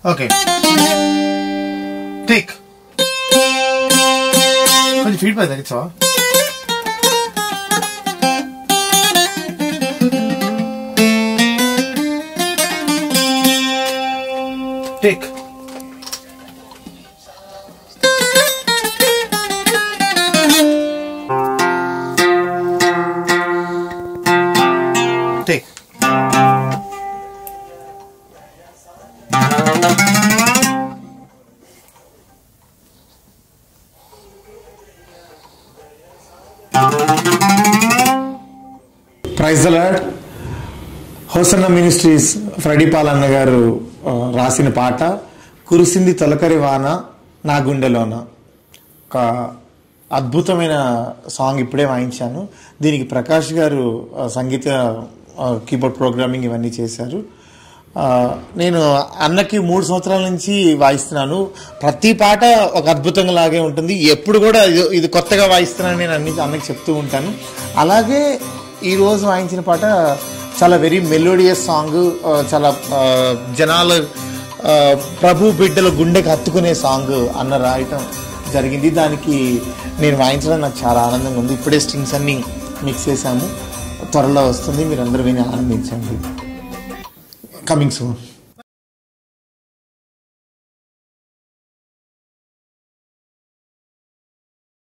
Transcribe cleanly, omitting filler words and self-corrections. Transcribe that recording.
Okay take కొంచెం feedback తగ్గించవా? Take take praise the Lord. Hosanna Ministries Freddy పాలన్న గారు రాసిన పాట కురిసింది తొలకరి వాన నా గుండెలోన. ఒక అద్భుతమైన సాంగ్ ఇప్పుడే వాయించాను. దీనికి ప్రకాష్ గారు సంగీత కీబోర్డ్ ప్రోగ్రామింగ్ ఇవన్నీ చేశారు. నేను అన్నకి 3 సంవత్సరాల నుంచి వాయిస్తున్నాను. ప్రతి పాట ఒక అద్భుతంగా లాగే ఉంటుంది. ఎప్పుడు కూడా ఇది కొత్తగా వాయిస్తున్నాను నేను అన్నకి చెప్తూ ఉంటాను. అలాగే ఈరోజు వాయించిన పాట చాలా వెరీ మెలోడియస్ సాంగ్, చాలా జనాలు ప్రభు బిడ్డల గుండెకి హత్తుకునే సాంగ్ అన్న రాయటం జరిగింది. దానికి నేను వాయించడం నాకు చాలా ఆనందంగా ఉంది. ఇప్పుడే స్ట్రింగ్స్ అన్ని మిక్స్ చేశాము, త్వరలో వస్తుంది. మీరందరూ విని ఆనందించండి. Coming soon.